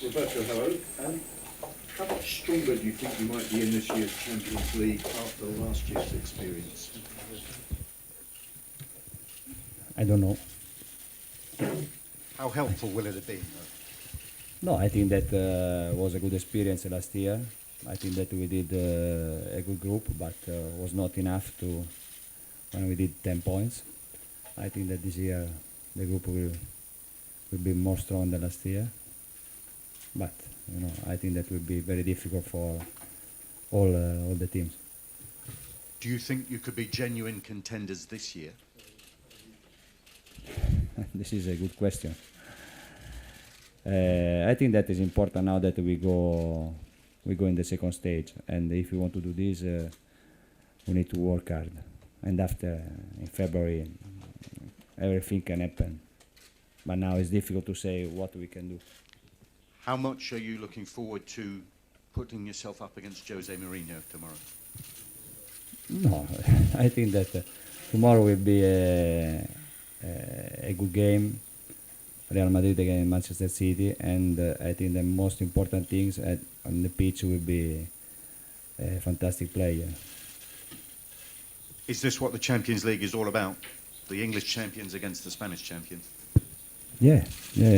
Roberto, hello. How much stronger do you think you might be in this year's Champions League after last year's experience? I don't know. How helpful will it have been? No, I think that was a good experience last year. I think that we did a good group, but was not enough to when we did 10 points. I think that this year the group will be more strong than last year. But I think that will be very difficult for all the teams. Do you think you could be genuine contenders this year? This is a good question. I think that is important now that we go in the second stage, and if we want to do this, we need to work hard. And after, in February, everything can happen. But now it's difficult to say what we can do. How much are you looking forward to putting yourself up against Jose Mourinho tomorrow? No, I think that tomorrow will be a good game. Real Madrid against Manchester City, and I think the most important things on the pitch will be a fantastic player. Is this what the Champions League is all about? The English champions against the Spanish champions? Yeah,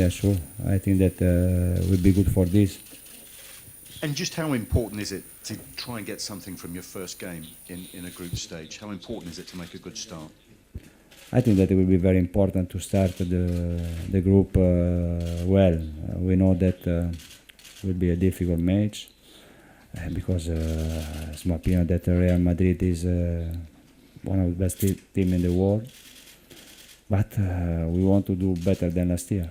sure. I think that will be good for this. And just how important is it to try and get something from your first game in a group stage? How important is it to make a good start? I think that it will be very important to start the group well. We know that will be a difficult match because it's my opinion that Real Madrid is one of the best team in the world. But we want to do better than last year.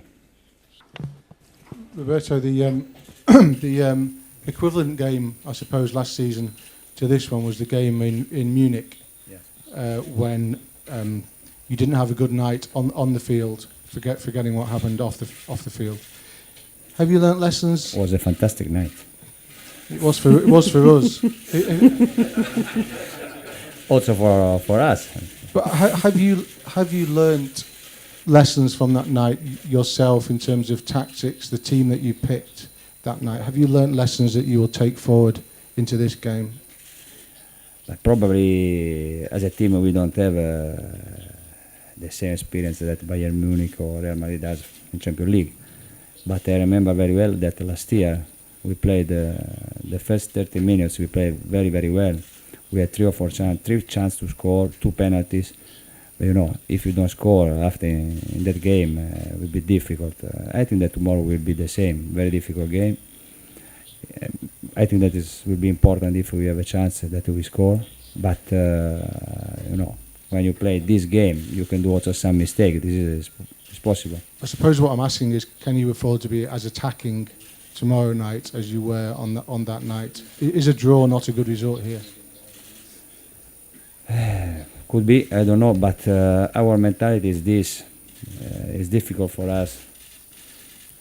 Roberto, the equivalent game, I suppose, last season to this one was the game in Munich, yes. When you didn't have a good night on the field, forgetting what happened off the field. Have you learnt lessons? It was a fantastic night. It was for us. Also for us. But have you learnt lessons from that night yourself in terms of tactics, the team that you picked that night? Have you learnt lessons that you will take forward into this game? But probably as a team we don't have the same experience that Bayern Munich or Real Madrid has in Champions League. But I remember very well that last year we played the first 30 minutes. We played very, very well. We had 3 or 4 chances to score, 2 penalties. But, if you don't score after in that game, it will be difficult. I think that tomorrow will be the same, very difficult game. I think that will be important if we have a chance that we score. But when you play this game, you can do also some mistake. This is possible. I suppose what I'm asking is, can you afford to be as attacking tomorrow night as you were on that night? Is a draw not a good result here? Could be, I don't know, but our mentality is this. It's difficult for us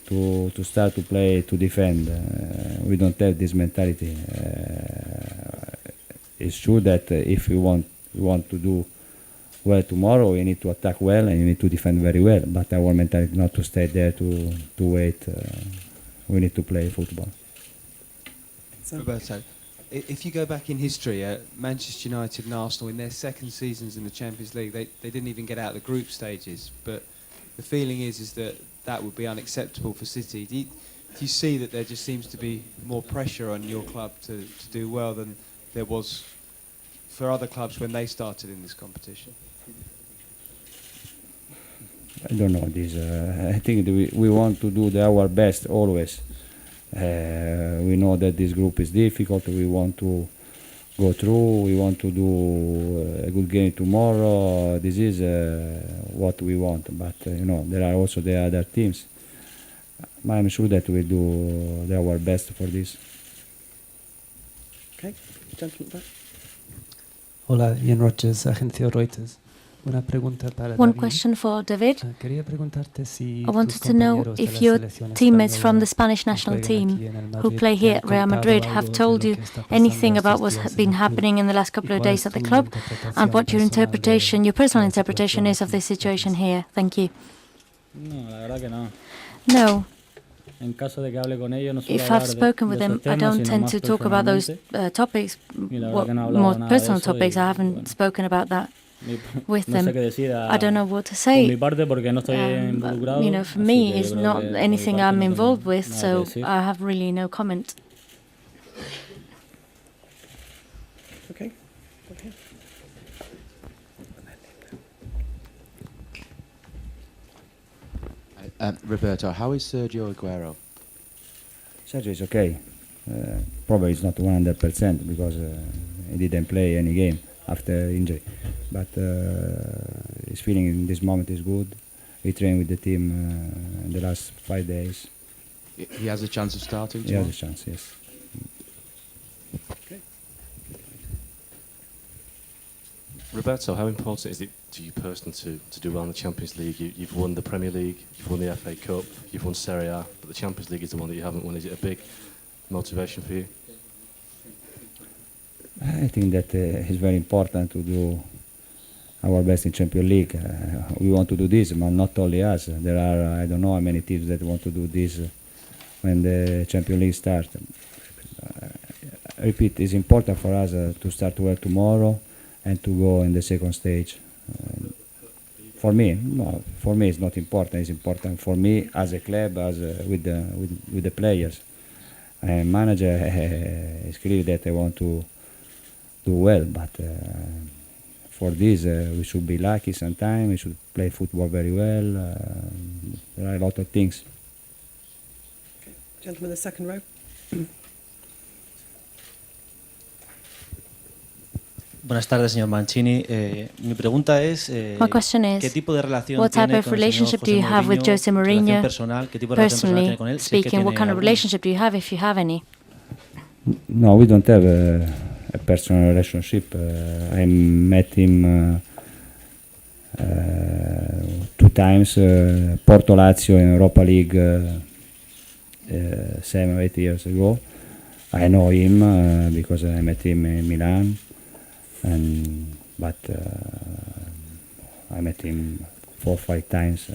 to start to play, to defend. We don't have this mentality. It's true that if we want to do well tomorrow, we need to attack well and you need to defend very well. But our mentality is not to stay there to wait. We need to play football. Roberto, if you go back in history, Manchester United and Arsenal in their second seasons in the Champions League, they didn't even get out of the group stages. But the feeling is that would be unacceptable for City. Do you see that there just seems to be more pressure on your club to do well than there was for other clubs when they started in this competition? I don't know this. I think that we want to do our best always. We know that this group is difficult. We want to go through. We want to do a good game tomorrow. This is what we want. But there are also the other teams. I'm sure that we do our best for this. Okay, gentleman back. Hola, Ian Rogers, agencia Reuters. Una pregunta para One David. question for David. Quería preguntarte si I wanted tus to know compañeros de if la your selección teammates española from the Spanish que national juegan team aquí en el who Madrid play te here han at Real contado Madrid algo have de told lo you que está pasando anything about estos what's días en been el club. happening in the last couple ¿Y of cuál days es at the tu club? interpretación And what your personal interpretation, your de personal la interpretation situación is of aquí? the situation here. Thank you. No, la verdad que no. No, En caso de que hable con ellos, no suelo If hablar I've spoken with de them, esos I temas, don't sino tend más to talk about those personalmente. topics, Y la verdad que no he hablado more nada de personal eso topics. I y, haven't bueno, spoken about that with no them. sé qué decir I don't know what to por mi say. parte porque no estoy involucrado, You know, for así me, que yo it's creo not que por mi anything parte I'm no tengo involved with, nada que so decir. I have really no comment. Okay. Okay. Roberto, how is Sergio Aguero? Sergio is okay. Probably it's not 100% because he didn't play any game after injury. But his feeling in this moment is good. He trained with the team in the last 5 days. He has a chance of starting He tomorrow? has a chance, yes. Roberto, how important is it to you personally to do well in the Champions League? You've won the Premier League, you've won the FA Cup, you've won Serie A, but the Champions League is the one that you haven't won. Is it a big motivation for you? I think that it's very important to do our best in Champions League. We want to do this, but not only us. There are, I don't know how many teams that want to do this when the Champions League starts. I repeat, it's important for us to start well tomorrow and to go in the second stage. For me, no, for me it's not important. It's important for me as a club, as with the players. And manager, it's clear that I want to do well, but for this we should be lucky sometimes. We should play football very well. There are a lot of things. Okay. Gentleman in the second row. Buenas tardes, señor Mancini. Mi pregunta es, My question is, ¿qué tipo de relación what type tiene of con el señor relationship do José you have with Mourinho? Jose Mourinho? Relación personal, ¿qué tipo de relación personal Personally tiene con él? Si es que speaking, what tiene kind of alguna. relationship do you have, if you have any? No, we don't have a personal relationship. I met him 2 times, Porto Lazio in Europa League 7 or 8 years ago. I know him because I met him in Milan, but I met him 4 or 5 times.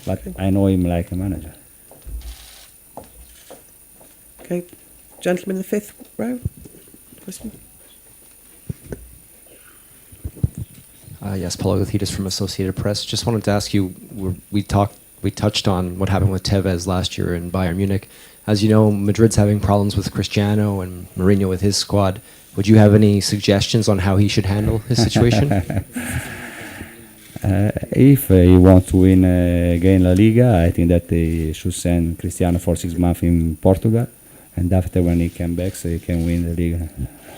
But I know him like a manager. Okay. Gentleman in the fifth row. Question. Yes, Paulo Guthitas from Associated Press. Just wanted to ask you, we touched on what happened with Tevez last year in Bayern Munich. As you know, Madrid's having problems with Cristiano and Mourinho with his squad. Would you have any suggestions on how he should handle his situation? If he wants to win again La Liga, I think that he should send Cristiano for 6 months in Portugal, and after when he comes back, so he can win the Liga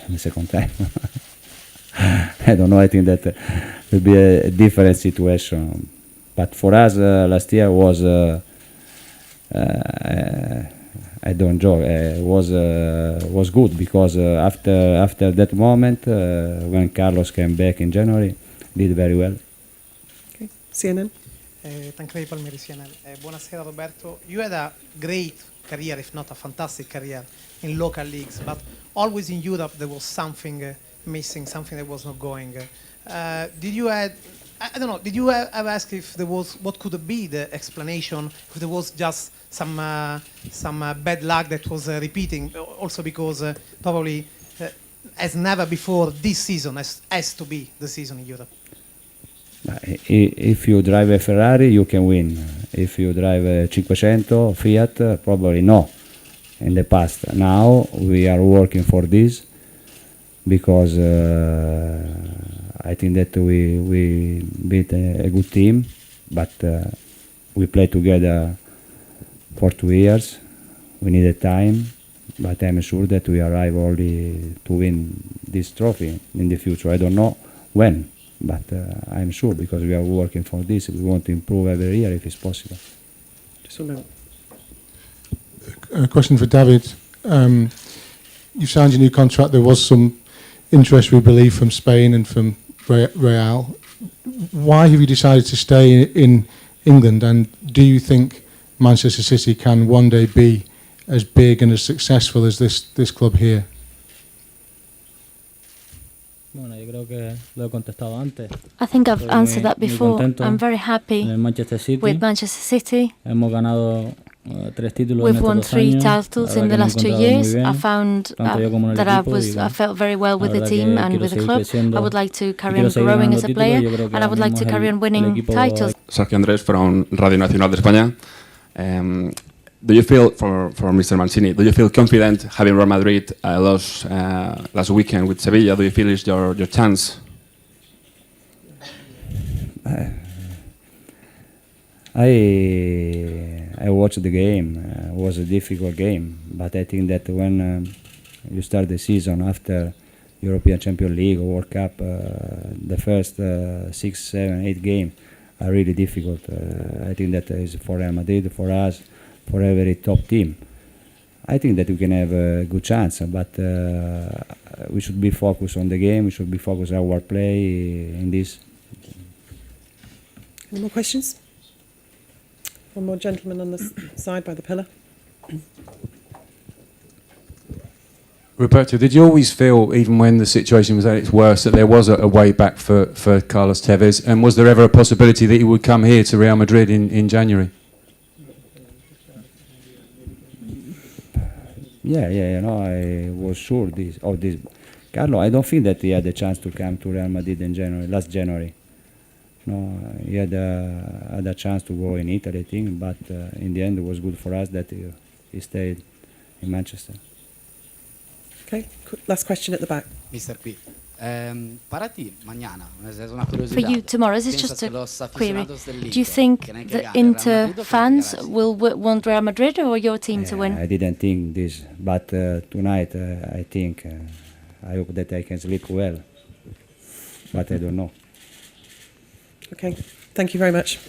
the second time. I don't know. I think that will be a different situation. But for us, last year was I don't joke. Was good because after that moment, when Carlos came back in January, did very well. Okay. CNN. Tancredi Palmieri, CNN. Buonasera Roberto. You had a great career, if not a fantastic career, in local leagues, but always in Europe there was something missing, something that was not going. Did you add? I don't know. Did you ever ask if there was what could be the explanation? If there was just some bad luck that was repeating, also because probably as never before this season has to be the season in Europe. If you drive a Ferrari, you can win. If you drive a 500 Fiat, probably no. In the past, now we are working for this because I think that we built a good team, but we played together for 2 years. We needed time, but I'm sure that we arrive only to win this trophy in the future. I don't know when, but I'm sure because we are working for this. We want to improve every year if it's possible. Just 1 minute. A question for David. You signed a new contract. There was some interest, we believe, from Spain and from Real. Why have you decided to stay in England, and do you think Manchester City can one day be as big and as successful as this club here? Bueno, yo creo que lo he contestado antes. I think I've Estoy answered that muy before. contento I'm very happy en el Manchester City. with Manchester City. Hemos ganado 3 títulos We've en estos won 2 3 años. titles La in verdad the que me he last 2 encontrado muy years. bien, I found tanto yo como en el that equipo, y I felt very well with la the verdad team que and quiero with the seguir club. creciendo I would like to y carry quiero on seguir growing ganando as a títulos. player, Yo creo que and I ahora would like mismo to es carry on el winning equipo. titles. Sergio Andrés from Radio Nacional de España. Do you feel, for Mr. Mancini, do you feel confident having Real Madrid lost last weekend with Sevilla? Do you feel it's your chance? I watched the game. It was a difficult game, but I think that when you start the season after European Champions League or World Cup, the first 6, 7, 8 games are really difficult. I think that is for Real Madrid, for us, for every top team. I think that we can have a good chance, but we should be focused on the game. We should be focused on our play in this. Any more questions? One more gentleman on the side by the pillar. Roberto, did you always feel, even when the situation was at its worst, that there was a way back for Carlos Tevez? And was there ever a possibility that he would come here to Real Madrid in January? Yeah, I was sure of this. Carlo, I don't think that he had a chance to come to Real Madrid in January, last January. No, he had a chance to go in Italy, I think, but in the end it was good for us that he stayed in Manchester. Okay, last question at the back. Mr. P. Para ti, mañana, es una For curiosidad. you tomorrow, this is ¿Piensas just a que los query. aficionados del Do you Inter think quieren que the gane Real Inter Madrid o fans quieren que will want Real Madrid or your team to win? I didn't think this, but tonight I think, I hope that I can sleep well, but I don't know. Okay, thank you very much.